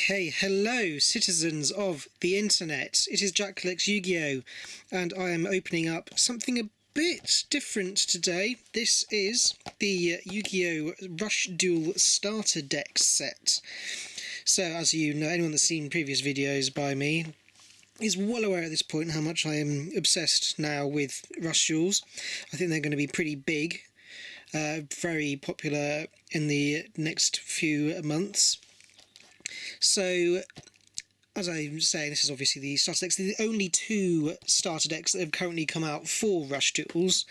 Okay, hello citizens of the internet. It is Jack collects Yu-Gi-Oh! And I am opening up something a bit different today. This is the Yu-Gi-Oh! Rush Duel Starter Deck set. So, as you know, anyone that's seen previous videos by me is well aware at this point how much I am obsessed now with Rush Duels. I think they're going to be pretty big, very popular in the next few months. So, as I'm saying, this is obviously the starter decks. They're the only two starter decks that have currently come out for Rush Duels.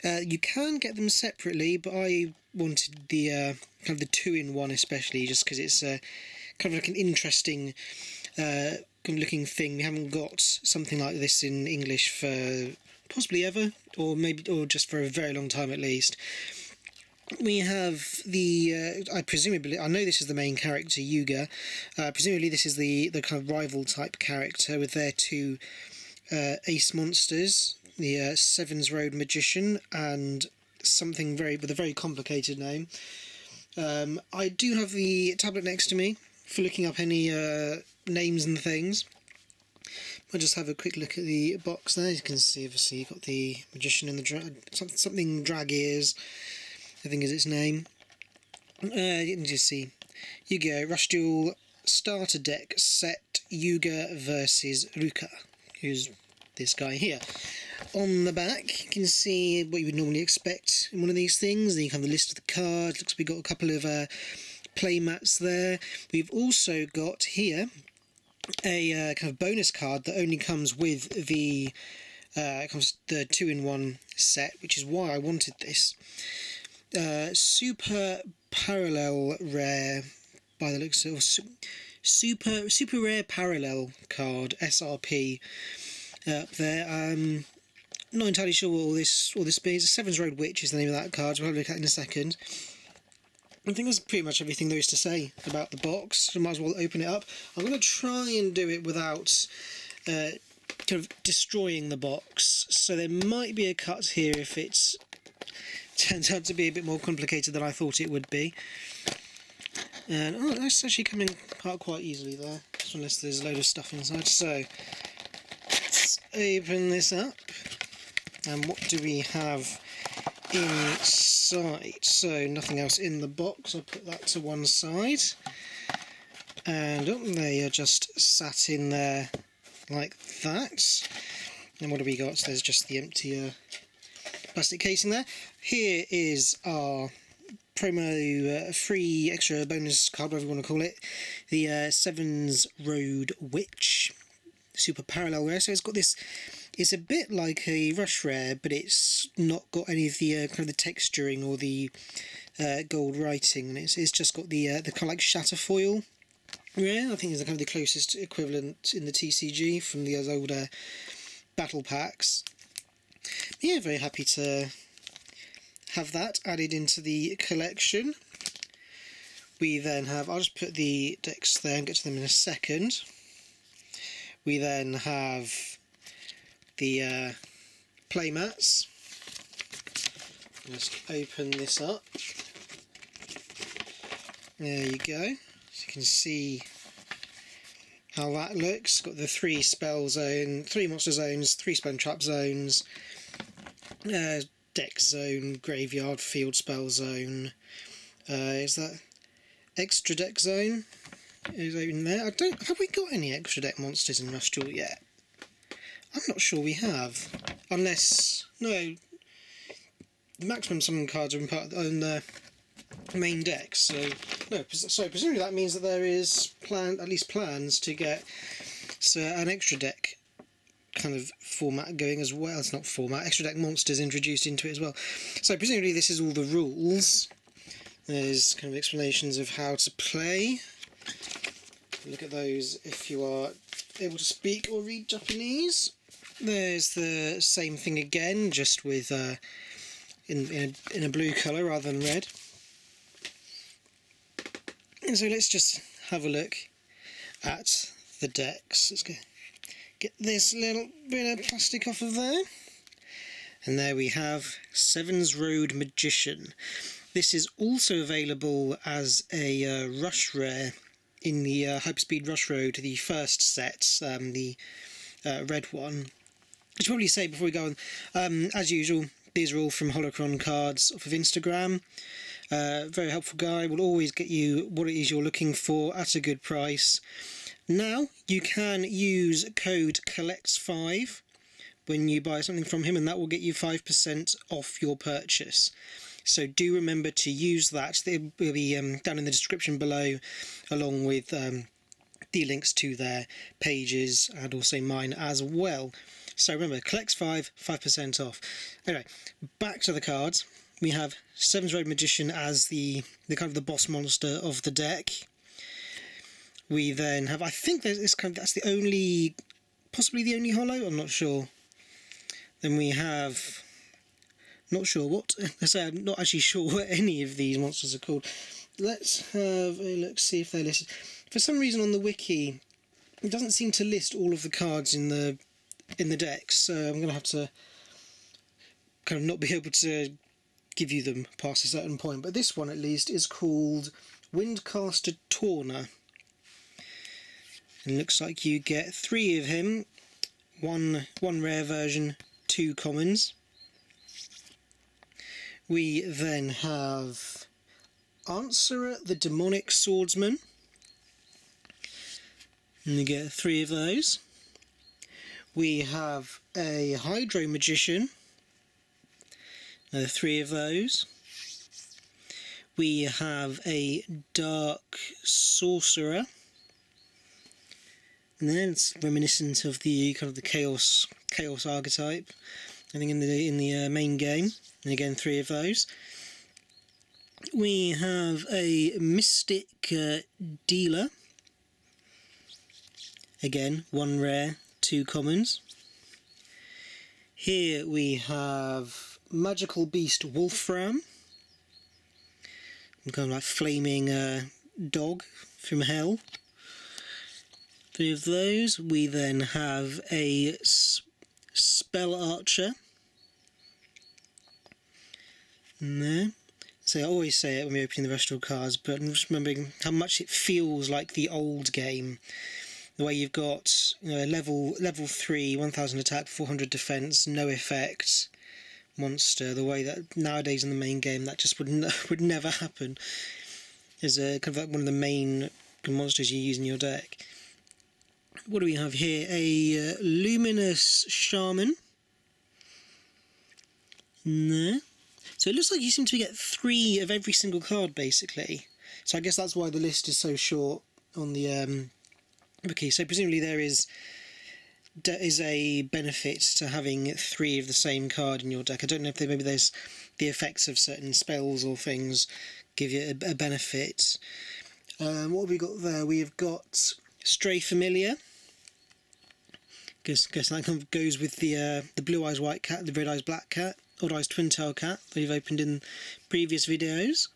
You can get them separately, but I wanted the kind of the two-in-one especially, just because it's kind of like an interesting looking thing. We haven't got something like this in English for possibly ever, or just for a very long time at least. We have the, I know this is the main character, Yuga. Presumably this is the kind of rival type character with their two ace monsters, the Sevens Road Magician and something with a very complicated name. I do have the tablet next to me for looking up any names and things. I'll just have a quick look at the box there. You can see, obviously, you've got the Magician and the something drag ears, I think is its name. You can just see Yu-Gi-Oh! Rush Duel Starter Deck Set Yuga versus Ruka, who's this guy here. On the back, you can see what you would normally expect in one of these things. Then you have the list of the cards. Looks like we've got a couple of play mats there. We've also got here a kind of bonus card that only comes with the two-in-one set, which is why I wanted this. Super Parallel Rare, by the looks of super rare parallel card, SRP, up there. Not entirely sure what all this means. Sevens Road Witch is the name of that card, so we'll have a look at it in a second. I think that's pretty much everything there is to say about the box, so I might as well open it up. I'm going to try and do it without kind of destroying the box, so there might be a cut here if it turns out to be a bit more complicated than I thought it would be. And oh, that's actually coming apart quite easily there, unless there's a load of stuff inside. So let's open this up, and what do we have inside? So nothing else in the box. I'll put that to one side, and they are just sat in there like that. And what do we got? So there's just the empty plastic casing there. Here is our promo free extra bonus card, whatever you want to call it, the Sevens Road Witch Super Parallel Rare. So it's got this, it's a bit like a Rush Rare, but it's not got any of the kind of the texturing or the gold writing. And it's just got the kind of like Shatterfoil Rare. I think is kind of the closest equivalent in the TCG from the older battle packs. Yeah, very happy to have that added into the collection. We then have, I'll just put the decks there and get to them in a second. We then have the playmats. Just open this up. There you go. So you can see how that looks. Got the 3 spell zone, 3 monster zones, 3 spell and trap zones, deck zone, graveyard, field spell zone. Is that extra deck zone? Is in there? Have we got any extra deck monsters in Rush Duel yet? I'm not sure we have. Unless, no, the maximum summon cards are on the main deck. So no, so presumably that means that there is at least plans to get an extra deck kind of format going as well. It's not format, extra deck monsters introduced into it as well. So presumably this is all the rules. There's kind of explanations of how to play. Look at those if you are able to speak or read Japanese. There's the same thing again, just with in a blue colour rather than red. And so let's just have a look at the decks. Let's get this little bit of plastic off of there. And there we have Sevens Road Magician. This is also available as a Rush Rare in the Hyperspeed Rush Road, the first set, the red one. I should probably say before we go on, as usual, these are all from Holocron Cards off of Instagram. Very helpful guy, will always get you what it is you're looking for at a good price. Now, you can use code COLLECTS5 when you buy something from him, and that will get you 5% off your purchase. So do remember to use that. It will be down in the description below, along with the links to their pages and also mine as well. So remember, COLLECTS5, 5% off. Anyway, back to the cards. We have Seven's Road Magician as the kind of the boss monster of the deck. We then have, I think that's the only, possibly the only holo, I'm not sure. Then we have, not sure what, I'm not actually sure what any of these monsters are called. Let's have a look, see if they're listed. For some reason on the wiki, it doesn't seem to list all of the cards in the decks, so I'm going to have to kind of not be able to give you them past a certain point. But this one at least is called Windcaster Torna. It looks like you get 3 of him, one rare version, 2 commons. We then have Answerer the Demonic Swordsman, and you get 3 of those. We have a Hydro Magician, 3 of those. We have a Dark Sorcerer, and then it's reminiscent of the kind of the chaos archetype, I think in the main game. And again, 3 of those. We have a Mystic Dealer. Again, 1 rare, 2 commons. Here we have Magical Beast Wolfram. Kind of like flaming dog from hell. 3 of those. We then have a Spell Archer. And there. So I always say it when we're opening the Restore cards, but I'm just remembering how much it feels like the old game. The way you've got, you know, a level 3, 1000 attack, 400 defense, no effect monster. The way that nowadays in the main game that just would never happen. Is a kind of like one of the main monsters you use in your deck. What do we have here? A Luminous Shaman. No. So it looks like you seem to get 3 of every single card, basically. So I guess that's why the list is so short on the wiki. So presumably there is a benefit to having 3 of the same card in your deck. I don't know if maybe there's the effects of certain spells or things give you a benefit. What have we got there? We have got Stray Familiar. Guess that kind of goes with the Blue Eyes White Cat, the Red Eyes Black Cat, Odd Eyes Twin Tail Cat that we've opened in previous videos.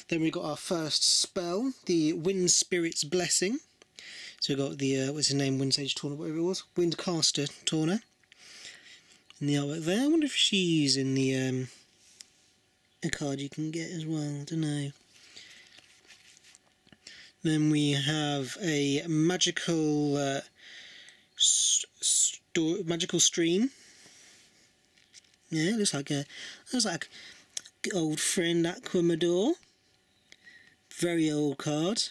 Then we've got our first spell, the Wind Spirit's Blessing. So we've got the, what's his name, Wind Sage Torna, whatever it was, Windcaster Torna. And the artwork there, I wonder if she's in the, a card you can get as well, I don't know. Then we have a magical magical stream. Yeah, looks like old friend Aquamador. Very old card.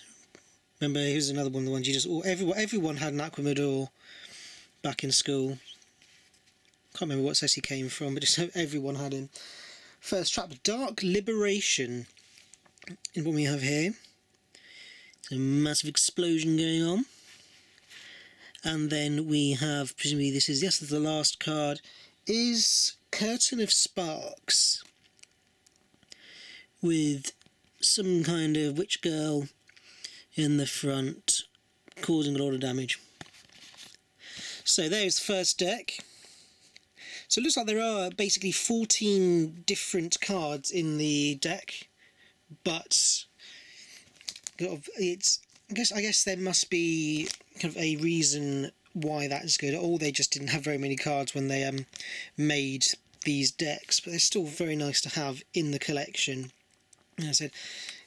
Remember, here's another one of the ones you just everyone had an Aquamador back in school. Can't remember what set he came from, but just everyone had him. First trap, Dark Liberation. And what we have here. It's a massive explosion going on. And then we have, presumably this is the last card, is Curtain of Sparks. With some kind of witch girl in the front, causing a lot of damage. So there's the first deck. So it looks like there are basically 14 different cards in the deck, but it's I guess there must be kind of a reason why that is good, or they just didn't have very many cards when they made these decks, but they're still very nice to have in the collection. As I said,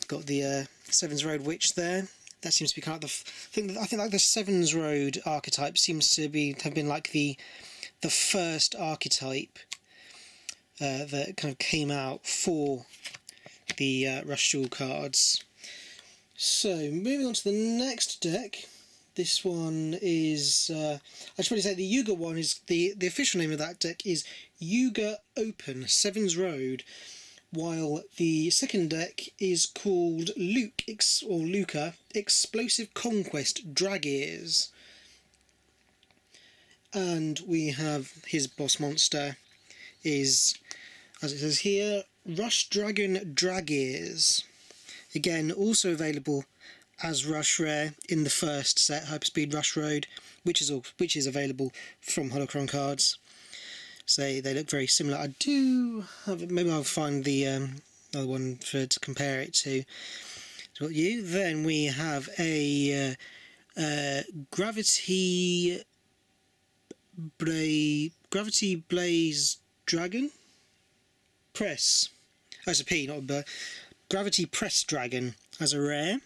got the Seven's Road Witch there, That seems to be kind of I think like the Sevens Road archetype seems to have been like the first archetype that kind of came out for the Rush Duel cards. So moving on to the next deck. This one is, I should probably say the Yuga one is, the official name of that deck is Yuga Open, Sevens Road, while the second deck is called Luca, Explosive Conquest Dragears. And we have his boss monster is, as it says here, Rush Dragon Dragears. Again, also available as Rush Rare in the first set, Hyperspeed Rush Road, which is available from Holocron cards. So they look very similar. I do have, maybe I'll find the other one to compare it to. Then we have a Gravity Blaze Dragon Press. Oh, it's a P, not a B. Gravity Press Dragon as a rare.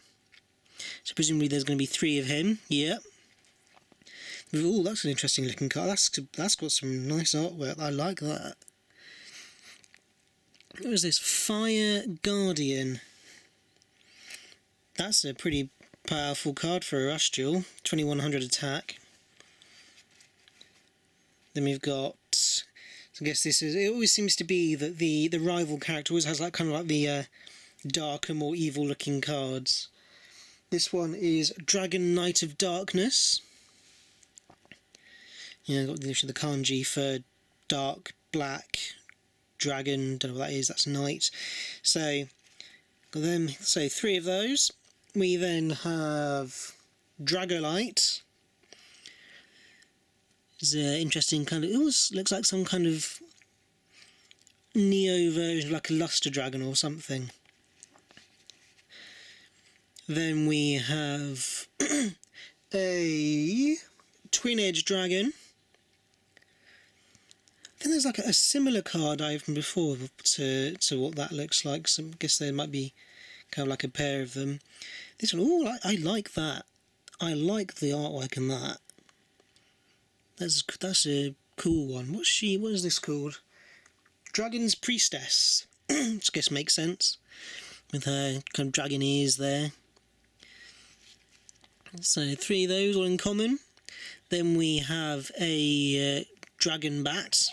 So presumably there's going to be 3 of him. Yep. Oh, that's an interesting looking card. That's got some nice artwork. I like that. What is this? Fire Guardian. That's a pretty powerful card for a Rush Duel. 2100 attack. Then we've got, I guess this is, it always seems to be that the rival character always has like kind of like the darker, more evil looking cards. This one is Dragon Knight of Darkness. Yeah, got the kanji for dark, black, dragon, don't know what that is, that's knight. So, got them, so 3 of those. We then have Dragolite. It's an interesting kind of, it almost looks like some kind of Neo version, like a Luster Dragon or something. Then we have a Twin Edge Dragon. I think there's like a similar card I opened before to what that looks like. So I guess there might be kind of like a pair of them. This one, oh, I like that. I like the artwork in that. That's a cool one. What is this called? Dragon's Priestess. I guess makes sense. With her kind of dragon ears there. So 3 of those all in common. Then we have a Dragon Bat.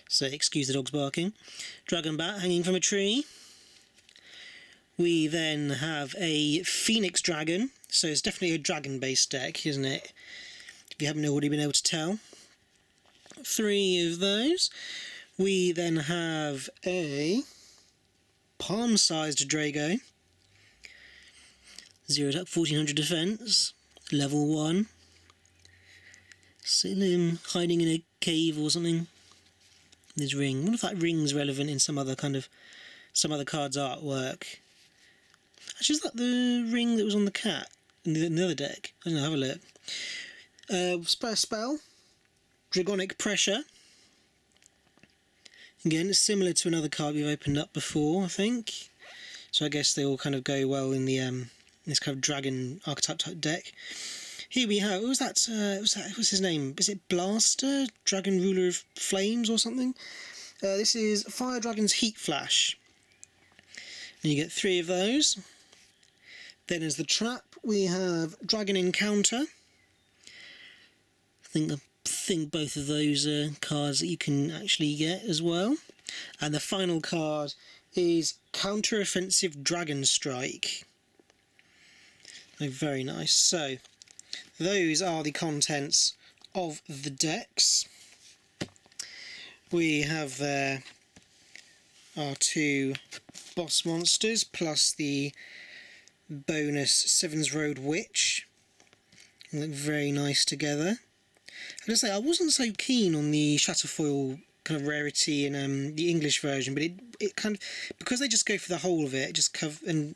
So excuse the dogs barking. Dragon Bat hanging from a tree. We then have a Phoenix Dragon. So it's definitely a dragon-based deck, isn't it? If you haven't already been able to tell. 3 of those. We then have a palm-sized Drago. 0 attack, 1400 defense. Level 1. Seeing him hiding in a cave or something. His ring. I wonder if that ring's relevant in some other card's artwork. Actually, is that the ring that was on the cat in the other deck? I don't know, have a look. Spell. Dragonic Pressure. Again, it's similar to another card we've opened up before, I think. So I guess they all kind of go well in the this kind of dragon archetype type deck. Here we have, what's his name? Is it Blaster? Dragon Ruler of Flames or something? This is Fire Dragon's Heat Flash. And you get 3 of those. Then as the trap, we have Dragon Encounter. I think both of those are cards that you can actually get as well. And the final card is Counter-Offensive Dragon Strike. Oh, very nice. So, those are the contents of the decks. We have there our 2 boss monsters plus the bonus Sevens Road Witch. They look very nice together. I gotta say, I wasn't so keen on the Shatterfoil kind of rarity in the English version, but it kind of, because they just go for the whole of it, and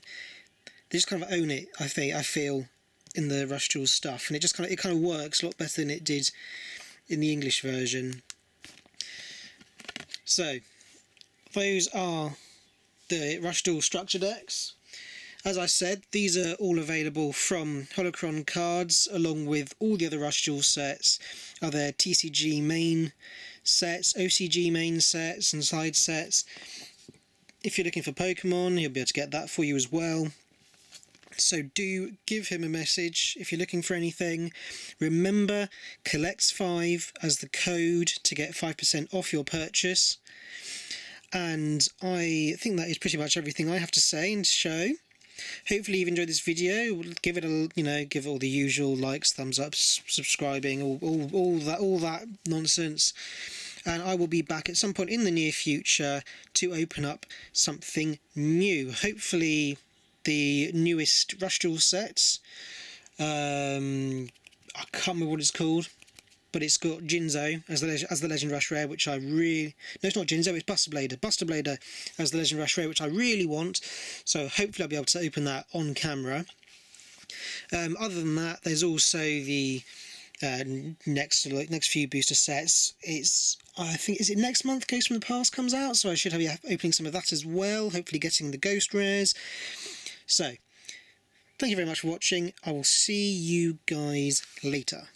they just kind of own it. I feel in the Rush Duel stuff, and it kind of works a lot better than it did in the English version. So those are the Rush Duel structure decks. As I said, these are all available from Holocron cards, along with all the other Rush Duel sets, other TCG main sets, OCG main sets and side sets. If you're looking for Pokemon, he'll be able to get that for you as well. So do give him a message if you're looking for anything. Remember, collects5 as the code to get 5% off your purchase. And I think that is pretty much everything I have to say and show. Hopefully you've enjoyed this video. Give it a, give it all the usual likes, thumbs up, subscribing, all that nonsense. And I will be back at some point in the near future to open up something new. Hopefully the newest Rush Duel sets. I can't remember what it's called, but it's got Jinzo as the Legend Rush Rare, which I really... No, it's not Jinzo, it's Buster Blader as the Legend Rush Rare, which I really want. So hopefully I'll be able to open that on camera. Other than that, there's also the next few booster sets. I think, is it next month Ghost from the Past comes out? So I should be opening some of that as well, hopefully getting the Ghost Rares. So, thank you very much for watching. I will see you guys later.